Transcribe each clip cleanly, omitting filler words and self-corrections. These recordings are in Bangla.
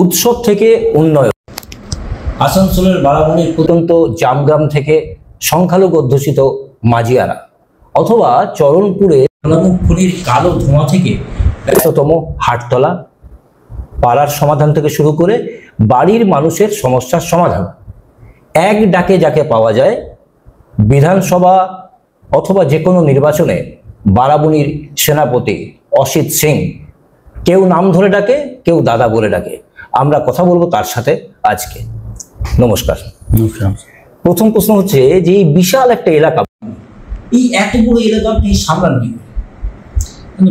উৎসব থেকে উন্নয়ন। আসানসোলের বারাবণীর প্রত্যন্ত জামগ্রাম থেকে সংখ্যালঘু অধ্যুষিত মাঝিয়ারা, অথবা চরণপুরে খনির কালো ধোঁয়া থেকে ব্যস্ততম হাটতলা, পাড়ার সমাধান থেকে শুরু করে বাড়ির মানুষের সমস্যার সমাধান, এক ডাকে যাকে পাওয়া যায়। বিধানসভা অথবা যে কোনো নির্বাচনে বারাবণীর সেনাপতি অসিত সিং, কেউ নাম ধরে ডাকে, কেউ দাদা বলে ডাকে। আমরা কথা বলবো তার সাথে আজকে। নমস্কার। প্রথম প্রশ্ন হচ্ছে যে এই বিশাল একটা এলাকা, এই এত বড় এলাকা আপনি সামলান কি?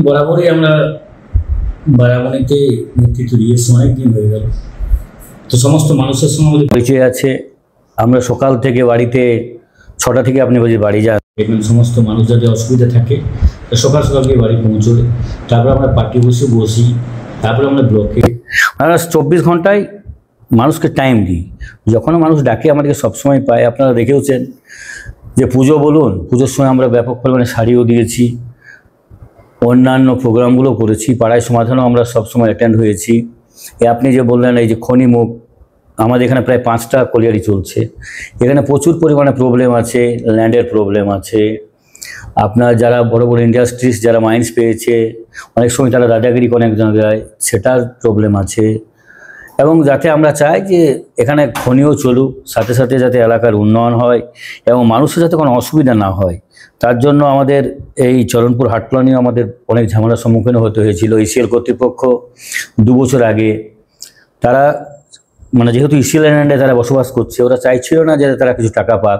বরাবরই আমরা বারাবণীতে নেতৃত্ব দিয়েছি, অনেকদিন হয়ে গেল। তো সমস্ত মানুষের সঙ্গে আমাদের পরিচয় আছে। আমরা সকাল থেকে বাড়িতে 6টা থেকে আপনি বলছি বাড়ি যান, দেখবেন সমস্ত মানুষ যাদের অসুবিধা থাকে সকাল সকাল গিয়ে বাড়ি পৌঁছলে, তারপরে আমরা পার্টি বসি, তারপরে আমরা ব্লকে আমরা 24 ঘন্টায় মানুষকে টাইম দিই। যখনও মানুষ ডাকে আমাদেরকে সবসময় পায়। আপনারা দেখেওছেন যে পুজো বলুন, পুজোর সময় আমরা ব্যাপক পরিমাণে শাড়িও দিয়েছি, অন্যান্য প্রোগ্রামগুলো করেছি, পাড়ায় সমাধানও আমরা সবসময় অ্যাটেন্ড হয়েছি। আপনি যে বললেন এই যে খনিমুখ, আমাদের এখানে প্রায় 5টা কলিয়ারি চলছে। এখানে প্রচুর পরিমাণে প্রবলেম আছে, ল্যান্ডের প্রবলেম আছে। আপনার যারা বড় বড় ইন্ডাস্ট্রিজ, যারা মাইন্স পেয়েছে, অনেক সময় তারা দাদাগিরি করে অনেক জায়গায়, সেটার প্রবলেম আছে। এবং যাতে আমরা চাই যে এখানে খনিও চলুক, সাথে সাথে যাতে এলাকার উন্নয়ন হয় এবং মানুষের যাতে কোনো অসুবিধা না হয়, তার জন্য আমাদের এই চরণপুর হাটতলা নিয়ে আমাদের অনেক ঝামেলার সম্মুখীন হতে হয়েছিল। ইসিএল কর্তৃপক্ষ 2 বছর আগে তারা যেহেতু ইসিএল ল্যান্ডে তারা বসবাস করছে, ওরা চাইছিল না যে তারা কিছু টাকা পাক,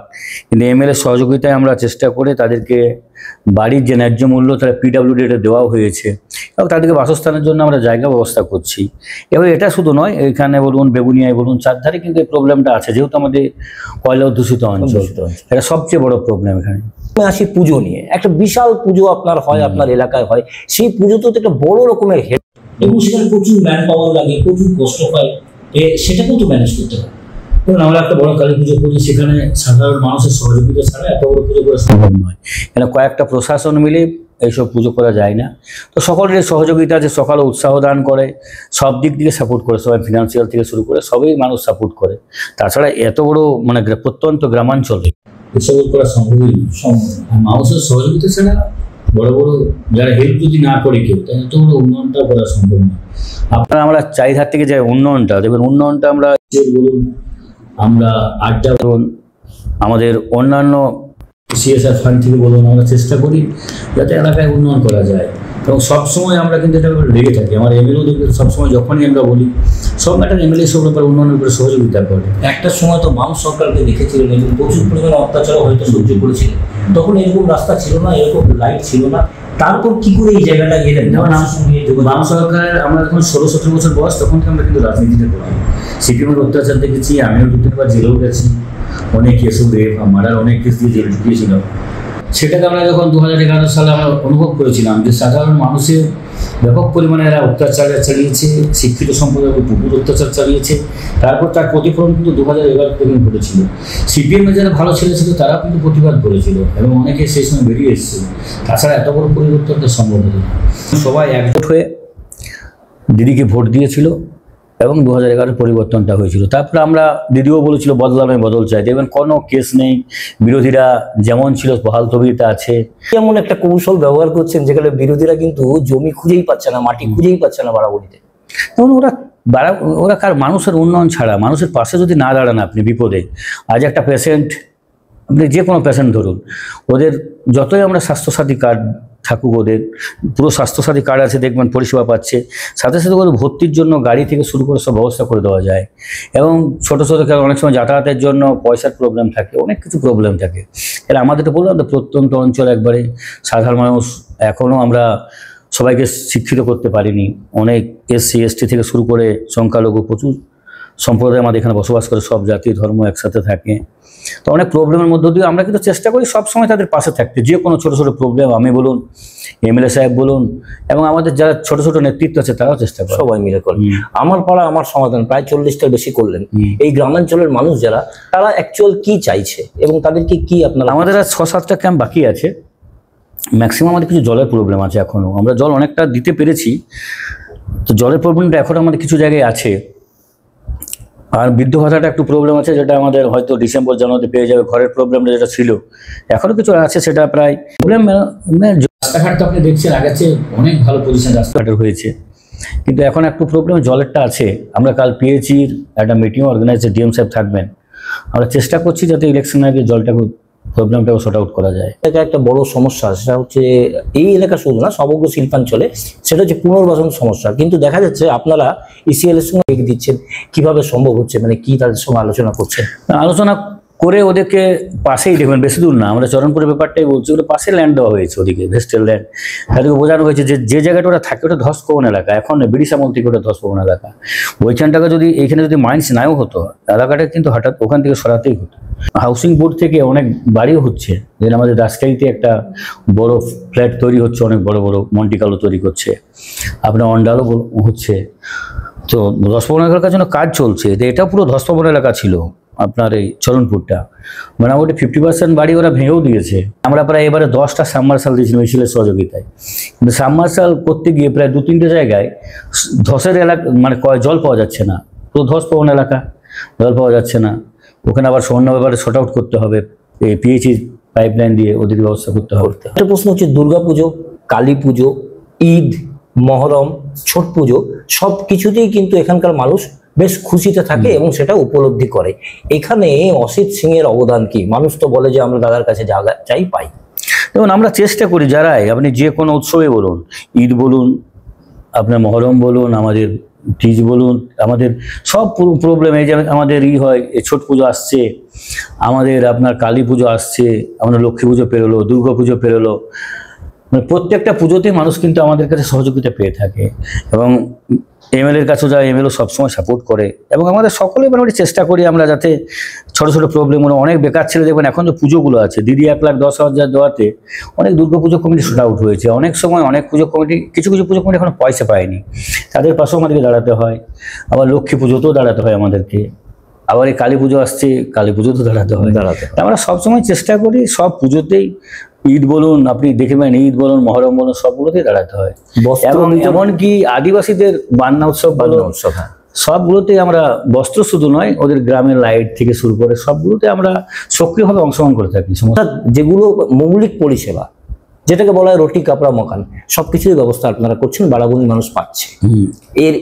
কিন্তু এমএলএ সহযোগিতায় আমরা চেষ্টা করে তাদেরকে বাড়ির যে ন্যায্য মূল্য তারা পিডব্লিউডিতে দেওয়াও হয়েছে এবং তাদেরকে বাসস্থানের জন্য আমরা জায়গা ব্যবস্থা করছি। এবার এটা শুধু নয়, এখানে বলুন বেগুনিয়ায় বলুন, চারধারে কিন্তু এই প্রবলেমটা আছে, যেহেতু আমাদের কয়লা অধ্যুষিত অঞ্চল, এটা সবচেয়ে বড় প্রবলেম। এখানে আসি পুজো নিয়ে, একটা বিশাল পুজো আপনার হয়, আপনার এলাকায় হয়, সেই পুজো তো একটা বড় রকমের হেড এবং সেখানে প্রচুর ম্যান পাওয়ার লাগে, প্রচুর কষ্ট হয়, সেটাকেও তো ম্যানেজ করতে হয়। ধরুন আমরা একটা বড় কালী পুজো করি, সেখানে সাধারণ মানুষের সহযোগিতা ছাড়া এত বড় পুজো করা সম্ভব নয়। কেন কয়েকটা প্রশাসন মিলে এইসব পুজো করা যায় না। তো সকলের সহযোগিতা আছে, সকালে উৎসাহ দান করে, সব দিক থেকে সাপোর্ট করে, সবাই ফিনান্সিয়াল থেকে শুরু করে সবই মানুষ সাপোর্ট করে। তাছাড়া এত বড় প্রত্যন্ত গ্রামাঞ্চলে এসব করা সম্ভবই নয়। আর মানুষের সহযোগিতা ছাড়া বড় বড় যারা হেল্প যদি না করে কেউ, তাহলে এত বড় উন্নয়নটা করা সম্ভব নয়। আপনারা আমরা চারিধার থেকে যে উন্নয়নটা দেখবেন, উন্নয়নটা আমরা বলুন, আমরা আড্ডা বলুন, আমাদের অন্যান্য সিএসআর ফান্ড থেকে বলুন, আমরা চেষ্টা করি যাতে এলাকায় উন্নয়ন করা যায়। এবং সবসময় আমরা কিন্তু এটা লেগে থাকি। আমার এমএলএও দেখবে সবসময় যখনই আমরা বলি, সব একটা এমএলএ সব ব্যাপারে উন্নয়নের উপরে সহযোগিতা করে। একটা সময় তো বাম সরকারকে দেখেছিলেন এবং প্রচুর পরিমাণে অত্যাচারও হয়তো সহ্য করেছিলেন। তখন এরকম রাস্তা ছিল না, এরকম লাইট ছিল না, তারপর কি করে এই জায়গাটা গেলেন? যেমন বাম সরকারের আমরা যখন 16-17 বছর বয়স, তখন থেকে আমরা কিন্তু রাজনীতিতে করি। সিপিএমের অত্যাচার দেখেছি, আমিও 2-3 বার জেলেও গেছি, অনেক কেসও রেপ মারার অনেক কেস দিয়ে জেলে ঢুকিয়েছিল। সেটাকে আমরা যখন 2011 সালে আমরা অনুভব করেছিলাম যে সাধারণ মানুষের ব্যাপক পরিমাণে এরা অত্যাচার চালিয়েছে, শিক্ষিত সম্প্রদায়কে প্রচুর অত্যাচার চালিয়েছে। তারপর তার প্রতিফলন কিন্তু 2011 থেকে ঘটেছিল। সিপিএমের যারা ভালো ছেলে ছিল তারাও কিন্তু প্রতিবাদ করেছিল এবং অনেকে সেই সময় বেরিয়ে এসেছিল। তাছাড়া এত বড় পরিবর্তনটা সম্ভব হতো না। সবাই একজোট হয়ে দিদিকে ভোট দিয়েছিল এবং 2011 পরিবর্তনটা হয়েছিল। তারপরে আমরা দিদিও বলেছিল বদলামে বদল চাই। দেখবেন কোনো কেস নেই, বিরোধীরা যেমন ছিল বহাল তবিয়তে আছে। এমন একটা কৌশল ব্যবহার করছেন যেখানে বিরোধীরা কিন্তু জমি খুঁজেই পাচ্ছে না, মাটি খুঁজেই পাচ্ছে না বারাবণীতে। তখন ওরা কার মানুষের উন্নয়ন ছাড়া, মানুষের পাশে যদি না দাঁড়ান আপনি বিপদে, আজ একটা পেশেন্ট, আপনি যে কোনো পেশেন্ট ধরুন, ওদের যতই আমরা স্বাস্থ্যসাথী কার্ড থাকুক, ওদের পুরো স্বাস্থ্যসাথী কার্ড আছে, দেখবেন পরিষেবা পাচ্ছে, সাথে সাথে ওদের ভর্তির জন্য গাড়ি থেকে শুরু করে সব ব্যবস্থা করে দেওয়া যায়। এবং ছোটো ছোটো অনেক সময় যাতায়াতের জন্য পয়সার প্রবলেম থাকে, অনেক কিছু প্রবলেম থাকে। এরা আমাদের তো বললাম, প্রত্যন্ত অঞ্চল একবারে সাধারণ মানুষ, এখনও আমরা সবাইকে শিক্ষিত করতে পারিনি। অনেক এসসি এসটি থেকে শুরু করে সংখ্যালঘু প্রচুর সম্প্রদায় আমাদের এখানে বসবাস করে, সব জাতি ধর্ম একসাথে থাকে। তো অনেক প্রবলেমের মধ্য দিয়ে আমরা কিন্তু চেষ্টা করি সবসময় তাদের পাশে থাকতে। যে কোনো ছোটো ছোটো প্রবলেম, আমি বলুন, এমএলএ সাহেব বলুন, এবং আমাদের যারা ছোটো ছোটো নেতৃত্ব আছে তারাও চেষ্টা করে, সবাই মিলে করেন। আমার পাড়া আমার সমাধান প্রায় 40টার বেশি করলেন। এই গ্রামাঞ্চলের মানুষ যারা, তারা অ্যাকচুয়াল কি চাইছে এবং তাদেরকে কি আপনারা? আমাদের আর 6-7টা ক্যাম্প বাকি আছে। ম্যাক্সিমাম আমাদের কিছু জলের প্রবলেম আছে এখনও। আমরা জল অনেকটা দিতে পেরেছি, তো জলের প্রবলেমটা এখনও আমাদের কিছু জায়গায় আছে। আর বৃদ্ধ ভাতাটা একটু প্রবলেম আছে, যেটা আমাদের হয়তো ডিসেম্বর জানুয়ারিতে পেয়ে যাবে। ঘরের প্রবলেমটা যেটা ছিল এখনো কিছু আছে, সেটা প্রায় প্রবলেম। রাস্তাঘাট তো আপনি দেখছেন আগের চেয়ে অনেক ভালো পজিশন রাস্তাঘাটের হয়েছে, কিন্তু এখন একটু প্রবলেম জলেরটা আছে। আমরা কাল পিএইচির একটা মিটিং অর্গানাইজ, ডিএম সাহেব থাকবেন, আমরা চেষ্টা করছি যাতে ইলেকশন আগে জলটাকে প্রবলেমটাকে শর্ট আউট করা যায়। এটা একটা বড় সমস্যা, সেটা হচ্ছে এই এলাকা শুধু না, সমগ্র শিল্পাঞ্চলে, সেটা হচ্ছে পুনর্বাসন সমস্যা। কিন্তু দেখা যাচ্ছে আপনারা ইসিএল এর সঙ্গে এগিয়ে দিচ্ছেন, কিভাবে সম্ভব হচ্ছে, মানে কি তাদের সঙ্গে আলোচনা করছেন? আলোচনা করে ওদেরকে পাশেই, দেখবেন বেশি দূর না, আমরা চরণপুরের ব্যাপারটাই বলছি, ওটা পাশে ল্যান্ড দেওয়া হয়েছে, ওদিকে ভেস্টেল ল্যান্ড। তাদেরকে বোঝানো হয়েছে যে যে জায়গাটা ওটা থাকে ওটা ধসপ্রবণ এলাকা, এখন ব্রিটিশ আমল থেকে ওটা ধসপ্রবণ এলাকা। ওইখানটাকে যদি এইখানে যদি মাইন্স নাও হতো, এলাকাটা কিন্তু হঠাৎ ওখান থেকে সরাতেই হতো। হাউসিং বোর্ড থেকে অনেক বাড়িও হচ্ছে, যেন আমাদের দাসকাইতে একটা বড় ফ্ল্যাট তৈরি হচ্ছে, অনেক বড় বড় মন্টিকালও তৈরি করছে, আপনার অন্ডালও হচ্ছে। তো ধসপ্রবণ এলাকার জন্য কাজ চলছে। এটা পুরো ধসপ্রবণ এলাকা ছিল আপনার এই চরণপুরটা, মোটামুটি 50% বাড়ি ওরা ভেঙেও দিয়েছে। আমরা প্রায় এবারে 10টা সাবমার্সাল দিয়েছিলাম মিছিলের সহযোগিতায়, কিন্তু সাবমার্সাল করতে গিয়ে প্রায় 2-3টে জায়গায় ধসের এলাকা, মানে জল পাওয়া যাচ্ছে না, পুরো ধসপ্রবণ এলাকা, জল পাওয়া যাচ্ছে না। ওখানে আবার সৈন্য ব্যাপারে শর্ট আউট করতে হবে, এই পিএইচি পাইপলাইন দিয়ে ওদের ব্যবস্থা করতে হবে। একটা প্রশ্ন হচ্ছে, দুর্গাপুজো, কালী পুজো, ঈদ, মহরম, ছট পুজো, সব কিছুতেই কিন্তু এখানকার মানুষ বেশ খুশিতে থাকে এবং সেটা উপলব্ধি করে। এখানে অসিত সিং এর অবদান কি? মানুষ তো বলে যে আমরা দাদার কাছে যা চাই পাই। যেমন আমরা চেষ্টা করি, যারাই আপনি যে কোনো উৎসবে বলুন, ঈদ বলুন, আপনার মহরম বলুন, আমাদের টিজ বলুন, আমাদের সব প্রবলেম, এই যে আমাদের হয়, ছট পুজো আসছে, আমাদের আপনার কালী পুজো আসছে, আমাদের লক্ষ্মী পুজো পেরোলো, দুর্গা পুজো পেরোলো, মানে প্রত্যেকটা পুজোতে মানুষ কিন্তু আমাদের কাছে সহযোগিতা পেয়ে থাকে। এবং এমএলএর কাছেও যায়, এমএলও সবসময় সাপোর্ট করে। এবং আমাদের সকলে মোটামুটি চেষ্টা করি আমরা যাতে ছোটো ছোটো প্রবলেমগুলো, অনেক বেকার ছেলে দেখবেন এখন যে পুজোগুলো আছে, দিদি 1,10,000 দেওয়াতে অনেক দুর্গা পুজো কমিটি শর্ট আউট হয়েছে। অনেক সময় অনেক পুজো কমিটি, কিছু কিছু পুজো কমিটি এখনো পয়সা পায়নি, তাদের পাশেও আমাদেরকে দাঁড়াতে হয়। আবার লক্ষ্মী পুজোতেও দাঁড়াতে হয় আমাদেরকে, আবার এই কালী পুজো আসছে, কালী পুজোতেও দাঁড়াতে হয়। আমরা সবসময় চেষ্টা করি সব পুজোতেই, ঈদ বলুন, আপনি দেখবেন ঈদ বলুন, মহরম বলুন, সবগুলোতেই দাঁড়াতে হয়। এবং এমনকি আদিবাসীদের বান্না উৎসব বলুন, সবগুলোতেই আমরা, বস্ত্র শুধু নয়, ওদের গ্রামের লাইট থেকে শুরু করে সবগুলোতে আমরা সক্রিয়ভাবে অংশগ্রহণ করে থাকি। যেগুলো মৌলিক পরিষেবা, যেটাকে বলা হয় রুটি কাপড়া মকান, সবকিছুর ব্যবস্থা আপনারা করছেন, বারাবণীর মানুষ পাচ্ছে। এর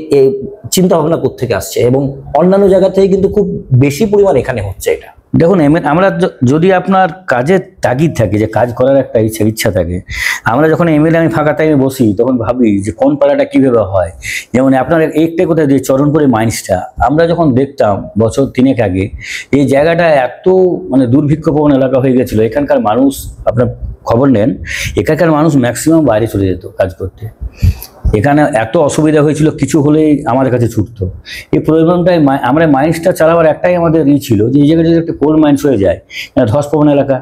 চিন্তা ভাবনা কোত্থেকে আসছে? এবং অন্যান্য জায়গা থেকে কিন্তু খুব বেশি পরিমাণ এখানে হচ্ছে এটা। দেখুন, আমরা যদি আপনার কাজের তাগিদ থাকে, যে কাজ করার একটা ইচ্ছা থাকে, আমরা যখন এমএলএ আমি ফাঁকা টাইমে বসি, তখন ভাবি যে কোন পাড়াটা কীভাবে হয়। যেমন আপনার একটাই কোথায় দিয়ে চরণপুরের মাইন্সটা, আমরা যখন দেখতাম বছর 3 আগে, এই জায়গাটা এত মানে দুর্ভিক্ষপ্রবণ এলাকা হয়ে গেছিলো। এখানকার মানুষ, আপনার খবর নেন, এখানকার মানুষ ম্যাক্সিমাম বাইরে চলে যেত কাজ করতে। এখানে এত অসুবিধা হয়েছিল, কিছু হলেই আমার কাছে ছুটতো। এই প্রবলেমটাই আমরা মাইন্সটা চালাবার একটাই আমাদের ছিল, যে এই জায়গাটা যদি একটা কোল মাইন্স হয়ে যায়, ধসপ্রবণ এলাকা,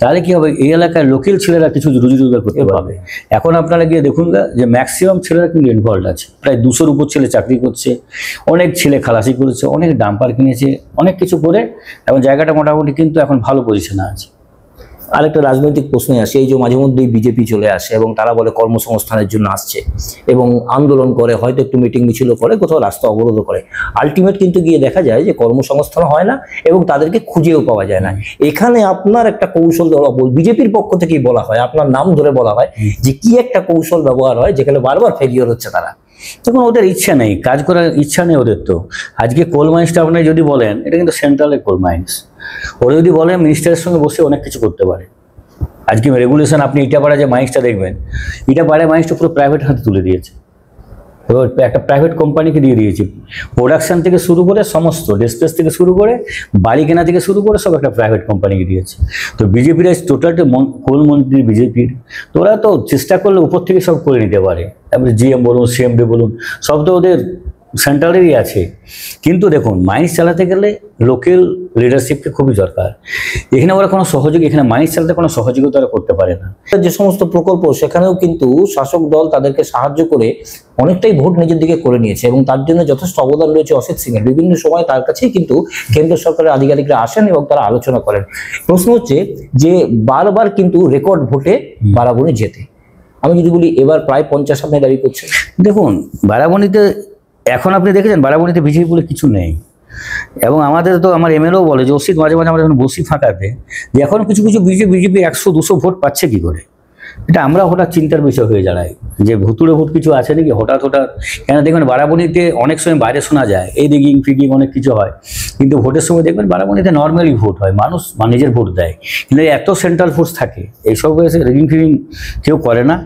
তাহলে কি হবে, এই এলাকার লোকাল ছেলেরা কিছু রুজি রোজগার করতে পারবে। এখন আপনারা গিয়ে দেখুন যে ম্যাক্সিমাম ছেলেরা কিন্তু ইনভলভ আছে, প্রায় 200-র উপর ছেলে চাকরি করছে, অনেক ছেলে খালাসি করেছে, অনেক ডাম্পার কিনেছে, অনেক কিছু করে, এবং জায়গাটা মোটামুটি কিন্তু এখন ভালো পজিশনে আছে। আরেকটা রাজনৈতিক প্রশ্নে আসে, এই যে মাঝে মধ্যেই বিজেপি চলে আসে এবং তারা বলে কর্মসংস্থানের জন্য আসছে এবং আন্দোলন করে, হয়তো একটু মিটিং মিছিল করে, কোথাও রাস্তা অবরোধ করে, আলটিমেট কিন্তু গিয়ে দেখা যায় যে কর্মসংস্থান হয় না এবং তাদেরকে খুঁজেও পাওয়া যায় না। এখানে আপনার একটা কৌশল বিজেপির পক্ষ থেকেই বলা হয়, আপনার নাম ধরে বলা হয় যে কি একটা কৌশল ব্যবহার হয় যেখানে বারবার ফেলিওর হচ্ছে। তারা তখন ওদের ইচ্ছা নেই, কাজ করার ইচ্ছা নেই ওদের। তো আজকে কোল মাইন্সটা আপনি যদি বলেন, এটা কিন্তু সেন্ট্রালের কোল মাইন্স, ওরা যদি বলেন মিনিস্টারের সঙ্গে বসে অনেক কিছু করতে পারে। আজকে রেগুলেশন, আপনি ইটাপাড়া যে মাইন্সটা দেখবেন, ইটাপাড়ায় মাইন্সটা পুরো প্রাইভেট হাতে তুলে দিয়েছে, একটা প্রাইভেট কোম্পানিকে দিয়ে দিয়েছে। প্রোডাকশন থেকে শুরু করে সমস্ত ডিসপ্লেস থেকে শুরু করে বাড়ি কেনা থেকে শুরু করে সব একটা প্রাইভেট কোম্পানিকে দিয়েছে। তো বিজেপির টোটালটা কোল মন্ত্রী বিজেপির, তো ওরা তো চেষ্টা করলে উপর থেকে সব করে নিতে পারে। তারপরে জিএম বলুন, সিএমডি বলুন, সব তো ওদের সেন্ট্রালেরই আছে। কিন্তু দেখুন, মাইন্স চালাতে গেলে লোকাল লিডারশিপকে খুবই দরকার। এখানে ওরা কোনো সহযোগী, এখানে মাইন্স চালাতে কোনো সহযোগিতা ওরা করতে পারে না। যে সমস্ত প্রকল্প, সেখানেও কিন্তু শাসক দল তাদেরকে সাহায্য করে অনেকটাই ভোট নিজের দিকে করে নিয়েছে এবং তার জন্য যথেষ্ট অবদান রয়েছে অসিত সিং এর। বিভিন্ন সময় তার কাছেই কিন্তু কেন্দ্র সরকারের আধিকারিকরা আসেন এবং তারা আলোচনা করেন। প্রশ্ন হচ্ছে যে বারবার কিন্তু রেকর্ড ভোটে বারাবণী জেতে। আমি যদি বলি এবার প্রায় 50 দাবি করছে। দেখুন, বারাবণীতে এখন আপনি দেখেছেন, বারাবণীতে বিজেপি বলে কিছু নেই। এবং আমাদের তো আমার এমএলও বলে যে অসিত মাঝে মাঝে আমরা যখন বসি ফাঁকাতে, যে এখন কিছু কিছু বিজেপি 100-200 ভোট পাচ্ছে কি করে। এটা আমরা হঠাৎ চিন্তার বিষয় হয়ে দাঁড়াই যে ভুতুড়ে ভোট কিছু আছে নাকি হঠাৎ। কেন দেখবেন বারাবণীতে অনেক সময় বাইরে শোনা যায় এই রিগিং ফিগিং অনেক কিছু হয়, কিন্তু ভোটের সময় দেখবেন বারাবণীতে নর্মালি ভোট হয়, মানুষ নিজের ভোট দেয়। কিন্তু এত সেন্ট্রাল ফোর্স থাকে, এইসব এসে রিগিং ফিগিং কেউ করে না।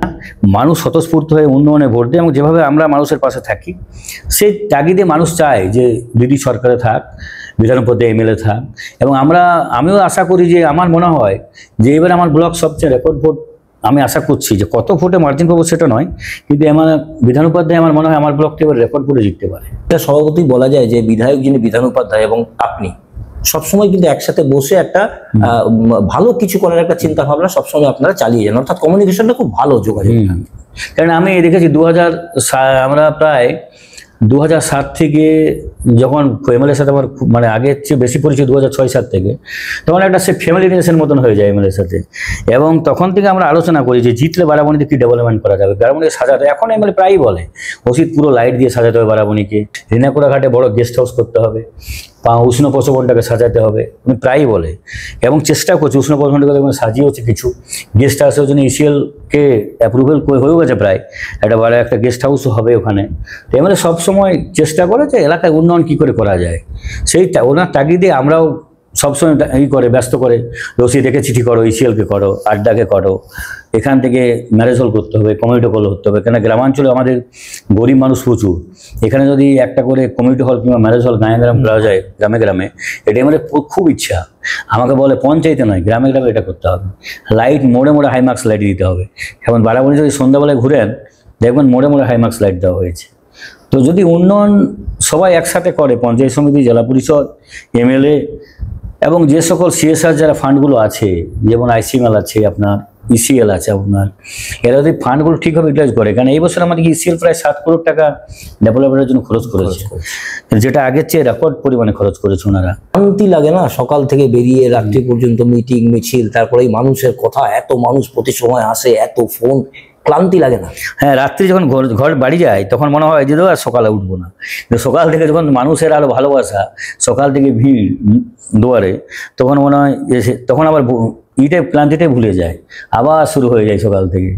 মানুষ স্বতঃস্ফূর্ত হয়ে উন্নয়নে ভোট দেয়, এবং যেভাবে আমরা মানুষের পাশে থাকি সেই তাগিদে মানুষ চায় যে দিদি সরকারে থাক, বিধান পদে এমএলএ থাক। এবং আমিও আশা করি যে আমার মনে হয় যে এবার আমার ব্লক সবচেয়ে রেকর্ড ভোট আমি আশা করছি, যে কত ভোটে মার্জিন পাবো সেটা নয়, কিন্তু আমার বিধান উপাধ্যায় আমার মনে হয় আমার ব্লকটি এবার রেকর্ড ভোটে জিততে পারে। এটা সভাপতি বলা যায় যে বিধায়ক যিনি বিধান উপাধ্যায় এবং আপনি সবসময় কিন্তু একসাথে বসে একটা ভালো কিছু করার একটা চিন্তা ভাবনা সবসময় আপনারা চালিয়ে যান, অর্থাৎ কমিউনিকেশনটা খুব ভালো যোগাযোগ। কারণ আমি দেখেছি আমরা প্রায় 2007 থেকে যখন এমএলএর সাথে আমার মানে আগের চেয়ে বেশি পরিচয় 2006-7 থেকে, তখন একটা সে ফ্যামিলি রিলেশন মতন হয়ে যায় এমএলএর সাথে। এবং তখন থেকে আমরা আলোচনা করি যে জিতলে বারাবণীতে কি ডেভেলপমেন্ট করা যাবে, বারাবণীকে সাজাতে। এখন এমএলএ প্রায়ই বলে অসিত পুরো লাইট দিয়ে সাজাতে হবে বারাবণীকে, রিনাকুড়া ঘাটে বড় গেস্ট হাউস করতে হবে, উষ্ণ প্রসবনটাকে সাজাতে হবে, উনি প্রায়ই বলে। এবং চেষ্টা করছে উষ্ণ প্রসবনটাকে সাজিয়ে হচ্ছে কিছু গেস্ট হাউসের জন্য ইসিএলকে অ্যাপ্রুভেল হয়েও গেছে প্রায়, একটা গেস্ট হাউসও হবে ওখানে। তো এমএলএ সবসময় চেষ্টা করে যে এলাকায় উন্নয়ন কী করে করা যায়, সেইটা ওনার তাগিদে আমরাও সবসময় ব্যস্ত করে রসিদেকে চিঠি করো, ইসিএলকে করো, আড্ডাকে করো, এখান থেকে ম্যারেজ হল করতে হবে, কমিউনিটি হল হতে হবে। কেন গ্রামাঞ্চলে আমাদের গরিব মানুষ প্রচুর, এখানে যদি একটা করে কমিউনিটি হল কিংবা ম্যারেজ হল গ্রামে করা যায়, গ্রামে গ্রামে, এটা আমাদের খুব ইচ্ছা। আমাকে বলে পঞ্চায়েতে নয়, গ্রামে গ্রামে এটা করতে হবে। লাইট মোড়ে মোড়ে হাইমার্কস লাইট দিতে হবে। এখন বারাবণী যদি সন্ধ্যাবেলায় ঘুরেন দেখবেন মোড়ে মোড়ে হাইমার্কস লাইট দেওয়া হয়েছে। তো যদি উন্নয়ন সবাই একসাথে করে, পঞ্চায়েত সমিতি, জেলা পরিষদ, এমএলএ এবং যে সকল সিএসআর যারা ফান্ডগুলো আছে, যেমন আইসিএমএল আছে, আপনার ইসিএল আছে আপনার, এরা যদি ফান্ডগুলো ঠিকভাবে ইউটিলাইজ করে। কারণ এই বছর আমাদের ইসিএল প্রায় 7 করোড় টাকা ডেভেলপমেন্টের জন্য খরচ করেছে, যেটা আগের চেয়ে রেকর্ড পরিমাণে খরচ করেছে ওনারা। শান্তি লাগে না সকাল থেকে বেরিয়ে রাত্রি পর্যন্ত মিটিং মিছিল, তারপরে মানুষের কথা, এত মানুষ প্রতি সময় আসে, এত ফোন, ক্লান্তি লাগে না? হ্যাঁ, রাত্রি যখন ঘর বাড়ি যায় তখন মনে হয় যে আর সকালে উঠবো না। সকাল থেকে যখন মানুষের আরো ভালোবাসা, সকাল থেকে ভিড় দুয়ারে, তখন মনে হয় যে তখন আবার ক্লান্তিটাই ভুলে যায়, আবার শুরু হয়ে যায় সকাল থেকে।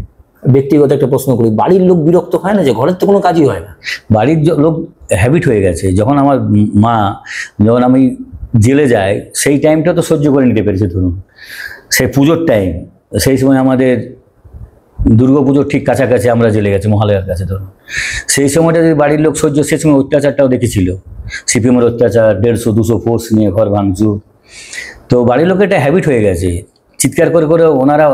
ব্যক্তিগত একটা প্রশ্ন করি, বাড়ির লোক বিরক্ত হয় না যে ঘরের তো কোনো কাজই হয় না? বাড়ির লোক হ্যাবিট হয়ে গেছে। যখন আমার মা, যখন আমি জেলে যাই, সেই টাইমটা তো সহ্য করে নিতে পেরেছে। ধরুন সেই পুজোর টাইম, সেই সময় আমাদের দুর্গাপুজোর ঠিক কাছাকাছি আমরা জেলে গেছি, মহালয়ার কাছে। ধরুন সেই সময়টা যদি বাড়ির লোক সহ্য, সেই সময় অত্যাচারটাও দেখেছিল, সিপিএমের অত্যাচার, 150-200 ফোর্স নিয়ে ঘর ভাঙচুর। তো বাড়ির লোকের একটা হ্যাবিট হয়ে গেছে, চিৎকার করে করে ওনারা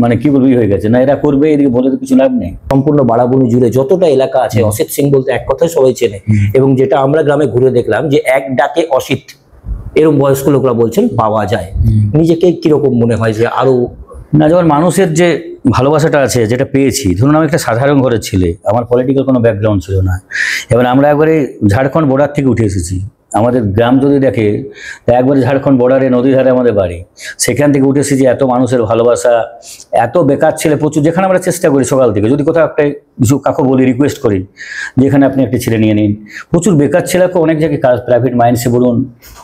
মানে কি বলবি হয়ে গেছে, না এরা করবে, এদিকে বলে তো কিছু লাভ নেই। সম্পূর্ণ বারাবণী জুড়ে যতটা এলাকা আছে, অসিত সিং বলতে এক কথায় সবাই চেনে। এবং যেটা আমরা গ্রামে ঘুরে দেখলাম যে এক ডাকে অসিত, এরকম বয়স্ক লোকরা বলছেন পাওয়া যায়। নিজেকে কিরকম মনে হয় যে আরো না, যখন মানুষের যে ভালোবাসাটা আছে, যেটা পেয়েছি। ধরুন আমি একটা সাধারণ ঘরের ছেলে, আমার পলিটিক্যাল কোনো ব্যাকগ্রাউন্ড ছিল না। এবার আমরা একবারে ঝাড়খণ্ড বর্ডার থেকে উঠে এসেছি। আমাদের গ্রাম যদি দেখে একবারে ঝাড়খণ্ড বর্ডারে, নদী ধারে আমাদের বাড়ি, সেখান থেকে উঠে এসেছি। এত মানুষের ভালোবাসা, এত বেকার ছেলে প্রচুর, যেখানে আমরা চেষ্টা করি সকাল থেকে, যদি কোথাও একটা কিছু কাকু বলি, রিকোয়েস্ট করি যেখানে আপনি একটা ছেলে নিয়ে নিন, প্রচুর বেকার ছেলেকে অনেক জায়গায় কাজ, প্রাইভেট মাইন্সে বলুন,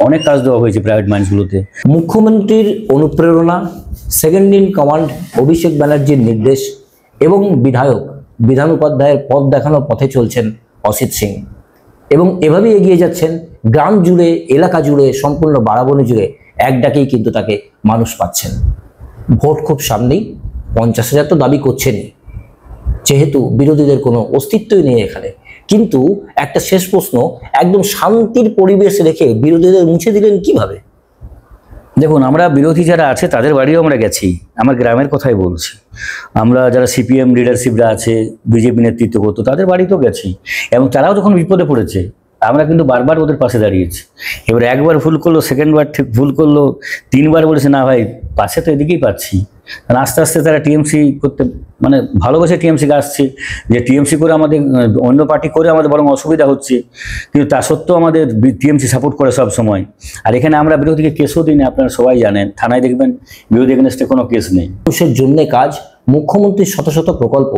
অনেক কাজ দেওয়া হয়েছে প্রাইভেট মাইন্সগুলোতে। মুখ্যমন্ত্রীর অনুপ্রেরণা, সেকেন্ড ইন কমান্ড অভিষেক ব্যানার্জির নির্দেশ এবং বিধায়ক বিধান উপাধ্যায়ের পথ দেখানো পথে চলছেন অসিত সিং, এবং এভাবেই এগিয়ে যাচ্ছেন। গ্রাম জুড়ে, এলাকা জুড়ে, সম্পূর্ণ বারাবণী জুড়ে এক ডাকেই কিন্তু তাকে মানুষ পাচ্ছেন। ভোট খুব সামনেই, 50,000 তো দাবি করছেনই, যেহেতু বিরোধীদের কোনো অস্তিত্বই নেই এখানে। কিন্তু একটা শেষ প্রশ্ন, একদম শান্তির পরিবেশ রেখে বিরোধীদের মুছে দিলেন কিভাবে? দেখুন, আমরা বিরোধী যারা আছে তাদের বাড়িও আমরা গেছি, আমার গ্রামের কথাই বলছি। আমরা যারা সিপিএম লিডারশিপরা আছে, বিজেপি নেতৃত্ব করতো, তাদের বাড়িতেও গেছি। এবং তারাও যখন বিপদে পড়েছে আমরা কিন্তু বারবার ওদের পাশে দাঁড়িয়েছি। এবার একবার ভুল করলো, সেকেন্ডবার ঠিক ভুল করলো, 3বার বলেছে না ভাই পাশে তো এদিকেই পাচ্ছি। কারণ আস্তে আস্তে তারা টিএমসি করতে মানে ভালোবেসে টিএমসিকে আসছে, যে টিএমসি করে আমাদের অন্য পার্টি করে আমাদের বরং অসুবিধা হচ্ছে, কিন্তু তা সত্ত্বেও আমাদের টিএমসি সাপোর্ট করে সব সময়। আর এখানে আমরা বিরোধীকে কেসও দিই না, আপনারা সবাই জানেন, থানায় দেখবেন বিরোধী এগেনস্টে কোনো কেস নেই। মানুষের জন্য কাজ, মুখ্যমন্ত্রীর শত শত প্রকল্প,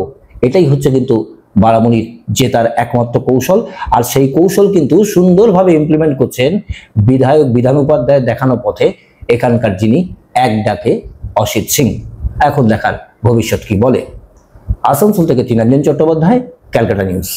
এটাই হচ্ছে কিন্তু বারামুনির জেতার একমাত্র কৌশল। আর সেই কৌশল কিন্তু সুন্দরভাবে ইমপ্লিমেন্ট করছেন বিধায়ক বিধান উপাধ্যায়ের দেখানো পথে এখানকার যিনি এক ডাকে অসিত সিং। এখন দেখার ভবিষ্যৎ কি বলে। আসানসোল থেকে তৃণাঞ্জন চট্টোপাধ্যায়, ক্যালকাটা নিউজ।